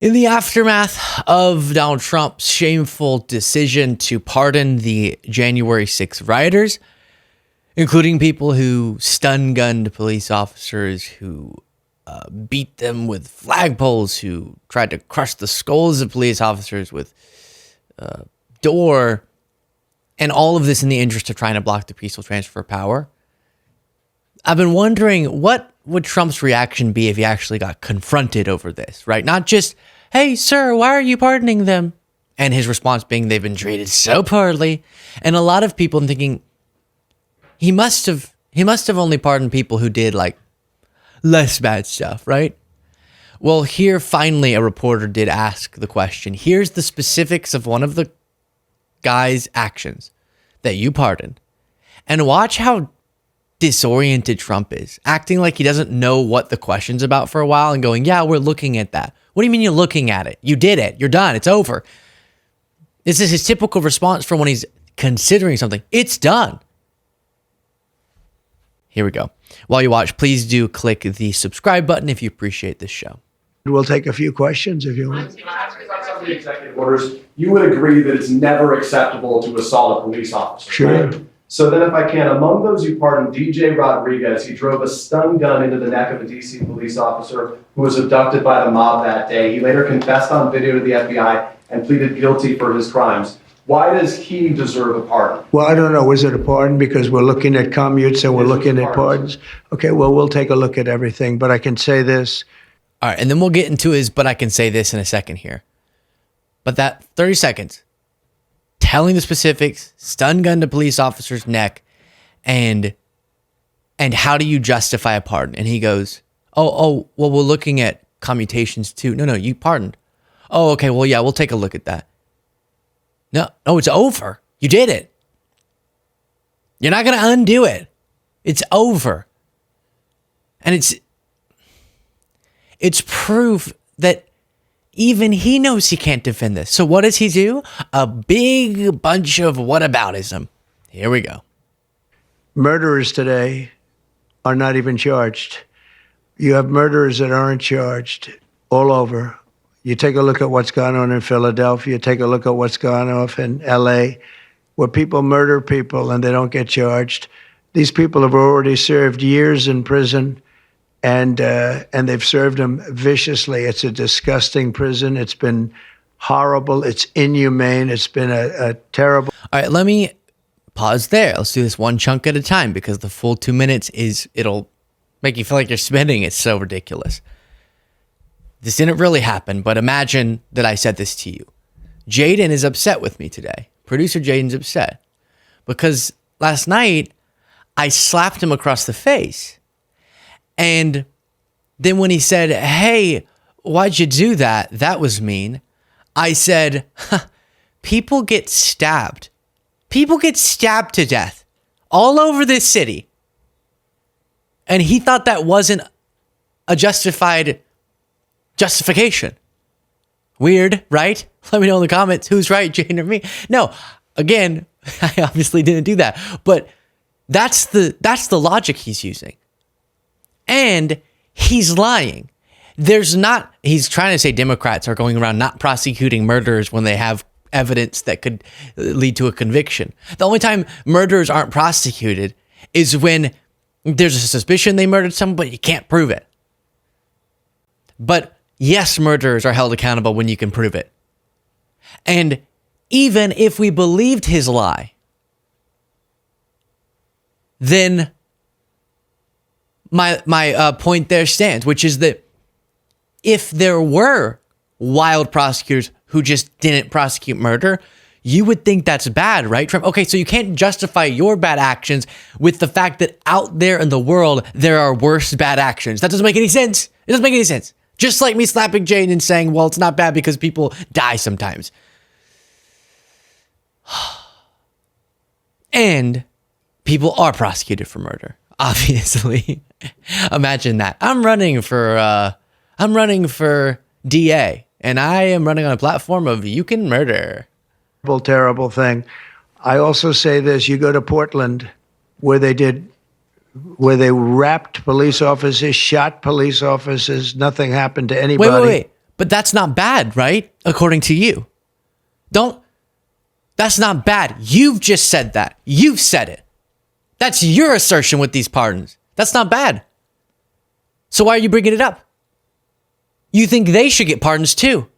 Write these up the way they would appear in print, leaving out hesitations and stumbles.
In the aftermath of Donald Trump's shameful decision to pardon the January 6th rioters, including people who stun-gunned police officers, who beat them with flagpoles, who tried to crush the skulls of police officers with door, and all of this in the interest of trying to block the peaceful transfer of power. I've been wondering, what would Trump's reaction be if he actually got confronted over this, right? Not just, hey, sir, why are you pardoning them? And his response being, they've been treated so poorly. And a lot of people thinking, he must have only pardoned people who did like less bad stuff, right? Well, here finally a reporter did ask the question. Here's the specifics of one of the guy's actions that you pardoned. And watch how disoriented Trump is, acting like he doesn't know what the question's about for a while and going, yeah, we're looking at that. What do you mean you're looking at it? You did it. You're done. It's over. This is his typical response for when he's considering something. It's done. Here we go. While you watch, please do click the subscribe button if you appreciate this show. We'll take a few questions if you want. Can I ask you about some of the executive orders? You would agree that it's never acceptable to assault a police officer, Sure. right? So then if I can, among those you pardoned DJ Rodriguez, he drove a stun gun into the neck of a DC police officer who was abducted by the mob that day. He later confessed on video to the FBI and pleaded guilty for his crimes. Why does he deserve a pardon? Well, I don't know. Was it a pardon? Because we're looking at commutes and we're looking at pardons. Okay, well, we'll take a look at everything. But I can say this. All right, and then we'll get into his, but I can say this in a second here. But that 30 seconds, telling the specifics, stun gun to police officer's neck, and how do you justify a pardon? And he goes, well, we're looking at commutations too. No, you pardoned. Oh, okay, well, yeah, we'll take a look at that. No, it's over. You did it. You're not going to undo it. It's over. And it's proof that even he knows he can't defend this. So what does he do? A big bunch of whataboutism. Here we go. Murderers today are not even charged. You have murderers that aren't charged all over. You take a look at what's gone on in Philadelphia, take a look at what's gone on in LA, where people murder people and they don't get charged. These people have already served years in prison, and they've served them viciously. It's a disgusting prison. It's been horrible. It's inhumane. It's been a terrible. All right, let me pause there. Let's do this one chunk at a time because the full 2 minutes it'll make you feel like you're spinning. It's so ridiculous. This didn't really happen, but imagine that I said this to you. Jaden is upset with me today. Producer Jaden's upset because last night I slapped him across the face. And then when he said, hey, why'd you do that? That was mean. I said, people get stabbed. People get stabbed to death all over this city. And he thought that wasn't a justification. Weird, right? Let me know in the comments who's right, Jane or me. No, again, I obviously didn't do that. But that's the logic he's using. And he's lying. He's trying to say Democrats are going around not prosecuting murderers when they have evidence that could lead to a conviction. The only time murderers aren't prosecuted is when there's a suspicion they murdered someone, but you can't prove it. But yes, murderers are held accountable when you can prove it. And even if we believed his lie, then my point there stands, which is that if there were wild prosecutors who just didn't prosecute murder, you would think that's bad, right, Trump? Okay, so you can't justify your bad actions with the fact that out there in the world, there are worse bad actions. That doesn't make any sense. It doesn't make any sense. Just like me slapping Jane and saying, well, it's not bad because people die sometimes. And people are prosecuted for murder, obviously. Imagine that. I'm running for DA, and I am running on a platform of you can murder. Terrible thing. I also say this, you go to Portland where they wrapped police officers, shot police officers, nothing happened to anybody. Wait. But that's not bad, right? According to you. That's not bad. You've just said that. You've said it. That's your assertion with these pardons. That's not bad. So why are you bringing it up? You think they should get pardons too.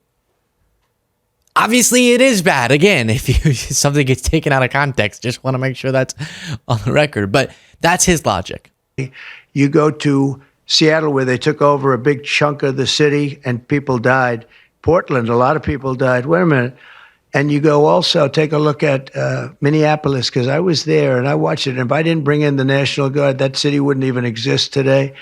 Obviously, it is bad. Again, if something gets taken out of context, just want to make sure that's on the record. But that's his logic. You go to Seattle, where they took over a big chunk of the city and people died. Portland, a lot of people died. Wait a minute. And you go also take a look at Minneapolis, because I was there and I watched it. And if I didn't bring in the National Guard, that city wouldn't even exist today.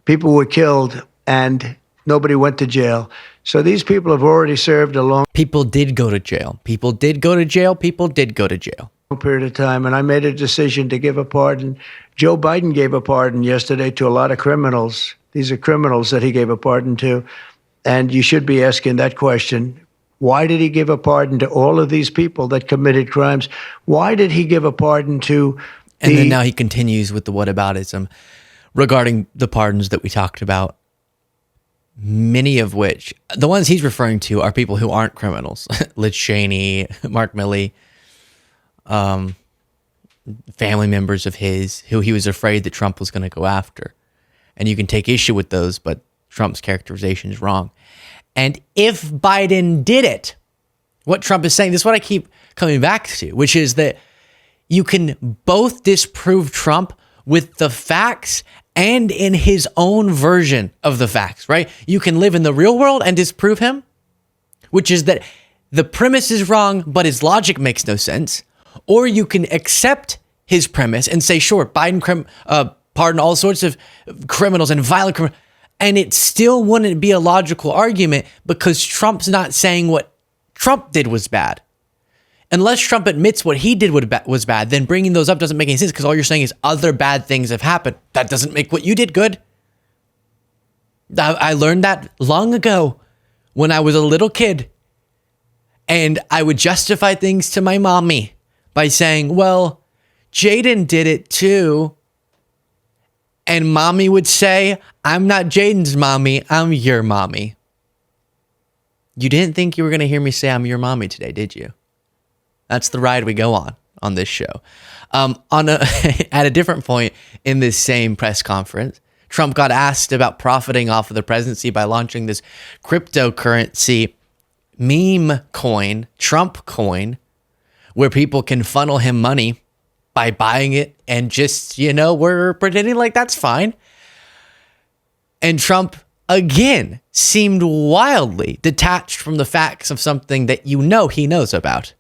People were killed and nobody went to jail. So these people have already served a long People did go to jail. People did go to jail. People did go to jail. period of time, and I made a decision to give a pardon. Joe Biden gave a pardon yesterday to a lot of criminals. These are criminals that he gave a pardon to. And you should be asking that question. Why did he give a pardon to all of these people that committed crimes? Why did he give a pardon to And then now he continues with the whataboutism regarding the pardons that we talked about. Many of which, the ones he's referring to, are people who aren't criminals. Liz Cheney, Mark Milley, family members of his who he was afraid that Trump was going to go after. And you can take issue with those, but Trump's characterization is wrong. And if Biden did it, what Trump is saying, this is what I keep coming back to, which is that you can both disprove Trump with the facts and in his own version of the facts, right? You can live in the real world and disprove him, which is that the premise is wrong, but his logic makes no sense. Or you can accept his premise and say, sure, Biden pardon all sorts of criminals and violent criminals, and it still wouldn't be a logical argument because Trump's not saying what Trump did was bad. Unless Trump admits what he did was bad, then bringing those up doesn't make any sense because all you're saying is other bad things have happened. That doesn't make what you did good. I learned that long ago when I was a little kid, and I would justify things to my mommy by saying, well, Jaden did it too. And mommy would say, I'm not Jaden's mommy, I'm your mommy. You didn't think you were going to hear me say I'm your mommy today, did you? That's the ride we go on this show. At a different point in this same press conference, Trump got asked about profiting off of the presidency by launching this cryptocurrency meme coin, Trump coin, where people can funnel him money by buying it and just, we're pretending like that's fine. And Trump, again, seemed wildly detached from the facts of something that he knows about.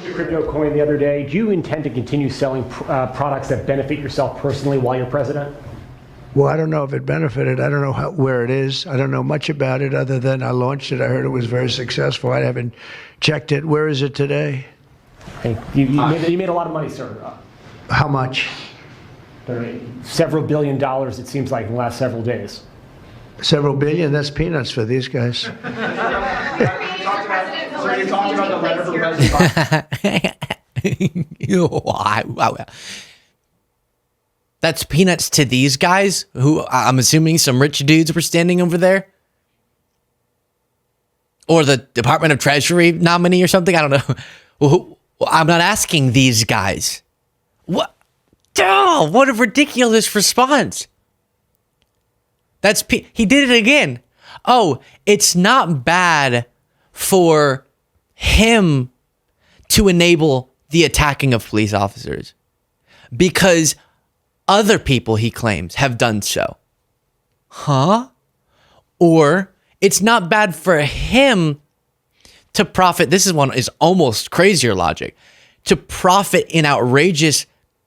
Your crypto coin the other day. Do you intend to continue selling products that benefit yourself personally while you're president? Well, I don't know if it benefited. I don't know where it is. I don't know much about it other than I launched it. I heard it was very successful. I haven't checked it. Where is it today? Hey, you made a lot of money, sir. How much? Several $1 billion, it seems like, in the last several days. Several billion? That's peanuts for these guys. So you talked about the letter from President Biden. That's peanuts to these guys who I'm assuming some rich dudes were standing over there. Or the Department of Treasury nominee or something. I don't know. Well, I'm not asking these guys. What? Oh, what a ridiculous response. He did it again. Oh, it's not bad for him to enable the attacking of police officers because other people, he claims, have done so. Huh? Or it's not bad for him to profit. This is almost crazier logic. To profit in outrageous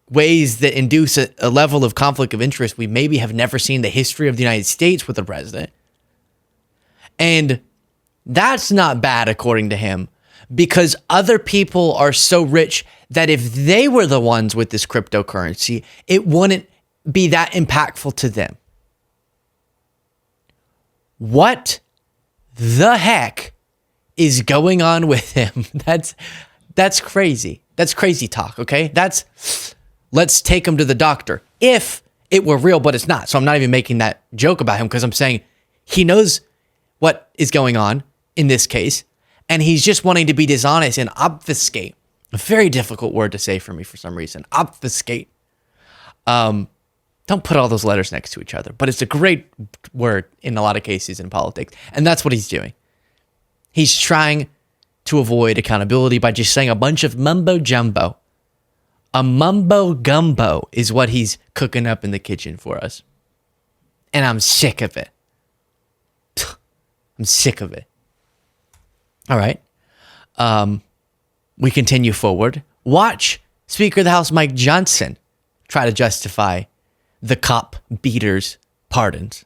ways that induce a level of conflict of interest we maybe have never seen in the history of the United States with a president. And that's not bad, according to him, because other people are so rich that if they were the ones with this cryptocurrency, it wouldn't be that impactful to them. What the heck is going on with him? That's crazy. That's crazy talk, okay? Let's take him to the doctor. If it were real, but it's not. So I'm not even making that joke about him because I'm saying he knows what is going on in this case, and he's just wanting to be dishonest and obfuscate. A very difficult word to say for me for some reason. Obfuscate. Don't put all those letters next to each other, but it's a great word in a lot of cases in politics, and that's what he's doing. He's trying to avoid accountability by just saying a bunch of mumbo jumbo. A mumbo gumbo is what he's cooking up in the kitchen for us. And I'm sick of it. I'm sick of it. All right. We continue forward. Watch Speaker of the House Mike Johnson try to justify the cop beaters' pardons.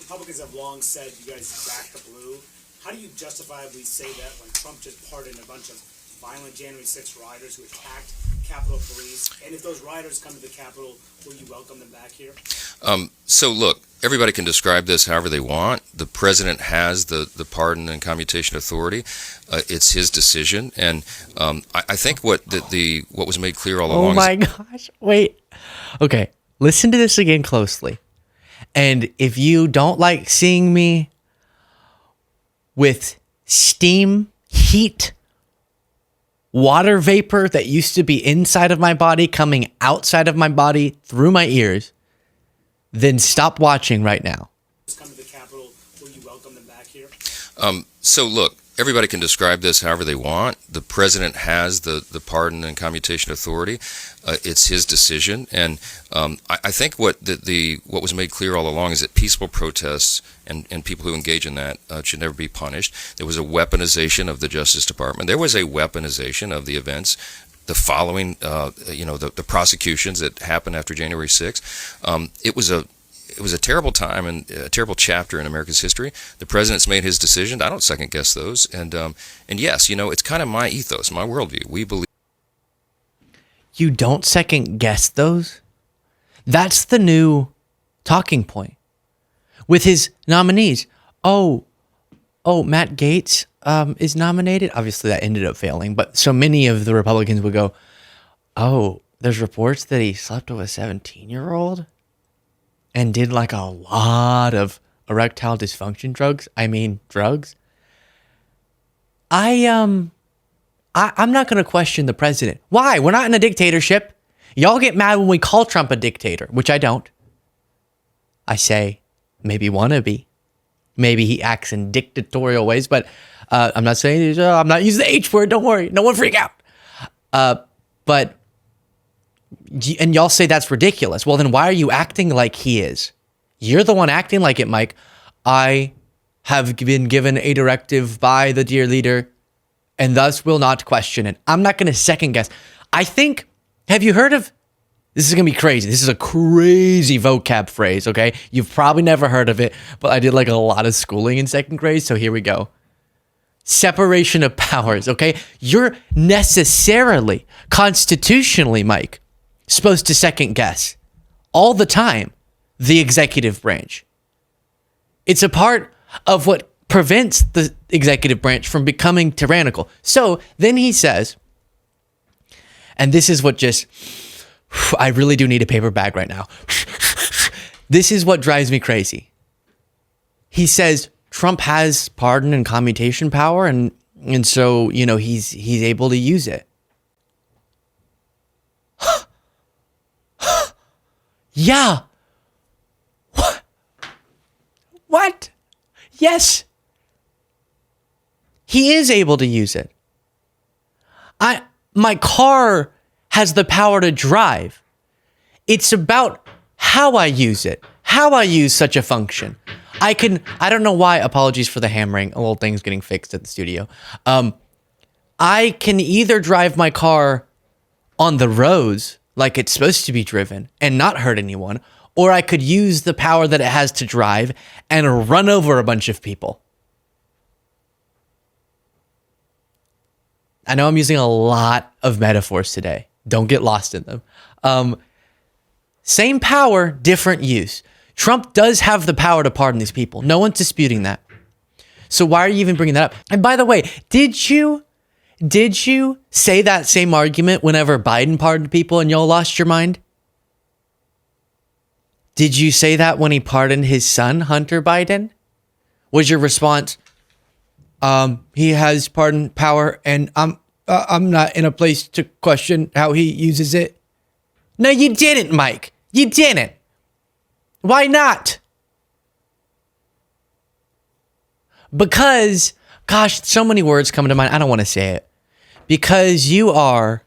Republicans have long said you guys back the blue. How do you justifiably say that when Trump just pardoned a bunch of violent January 6 rioters who attacked Capitol Police? And if those rioters come to the Capitol, will you welcome them back here? So look, everybody can describe this however they want. The president has the pardon and commutation authority. It's his decision, and I think what was made clear all along. Oh my gosh! Wait. Okay, listen to this again closely, and if you don't like seeing me with steam, heat, water vapor that used to be inside of my body coming outside of my body through my ears, then stop watching right now. Come to the Capitol, will you welcome them back here? So look, everybody can describe this however they want. The president has the pardon and commutation authority. It's his decision, and I think what was made clear all along is that peaceful protests and people who engage in that should never be punished. There was a weaponization of the Justice Department. There was a weaponization of the events. The following, the prosecutions that happened after January 6th. It was a terrible time and a terrible chapter in America's history. The president's made his decision. I don't second guess those. And yes, it's kind of my ethos, my worldview. We believe. You don't second guess those? That's the new talking point with his nominees. Oh, Matt Gaetz is nominated. Obviously, that ended up failing. But so many of the Republicans would go, oh, there's reports that he slept with a 17-year-old and did like a lot of erectile dysfunction drugs. I'm not going to question the president. Why? We're not in a dictatorship. Y'all get mad when we call Trump a dictator, which I don't. I say maybe wannabe. Maybe he acts in dictatorial ways, but I'm not saying, I'm not using the H word. Don't worry. No one freak out. And y'all say that's ridiculous. Well, then why are you acting like he is? You're the one acting like it, Mike. I have been given a directive by the dear leader and thus will not question it. I'm not going to second guess. I think, have you heard of, this is going to be crazy. This is a crazy vocab phrase, okay? You've probably never heard of it, but I did like a lot of schooling in second grade, so here we go. Separation of powers, okay? You're necessarily, constitutionally, Mike, supposed to second guess all the time the executive branch. It's a part of what prevents the executive branch from becoming tyrannical. So then he says, and this is what just, I really do need a paper bag right now. This is what drives me crazy. He says Trump has pardon and commutation power, and so, he's able to use it. Yeah. What? Yes. He is able to use it. My car has the power to drive. It's about how I use it, how I use such a function. I don't know why, apologies for the hammering, a little thing's getting fixed at the studio. I can either drive my car on the roads like it's supposed to be driven and not hurt anyone, or I could use the power that it has to drive and run over a bunch of people. I know I'm using a lot of metaphors today. Don't get lost in them. Same power, different use. Trump does have the power to pardon these people. No one's disputing that. So why are you even bringing that up? And by the way, did you say that same argument whenever Biden pardoned people and y'all lost your mind? Did you say that when he pardoned his son, Hunter Biden? Was your response, he has pardon power and I'm not in a place to question how he uses it? No, you didn't, Mike. You didn't. Why not? Because, gosh, so many words come to mind. I don't want to say it. Because you are,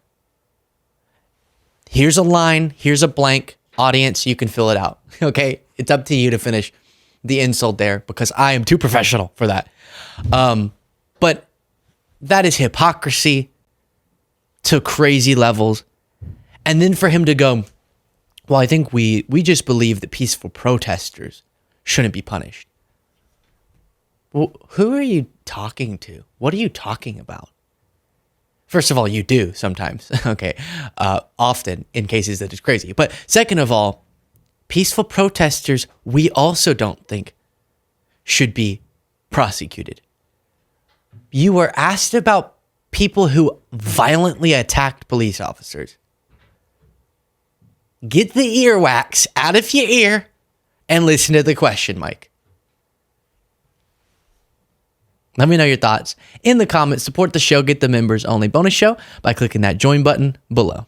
here's a line, here's a blank. Audience, you can fill it out. Okay? It's up to you to finish the insult there because I am too professional for that. But that is hypocrisy to crazy levels. And then for him to go, well, I think we just believe that peaceful protesters shouldn't be punished. Well, who are you talking to? What are you talking about? First of all, you do sometimes, okay, often in cases that is crazy. But second of all, peaceful protesters, we also don't think should be prosecuted. You were asked about people who violently attacked police officers. Get the earwax out of your ear and listen to the question, Mike. Let me know your thoughts in the comments. Support the show. Get the members only bonus show by clicking that join button below.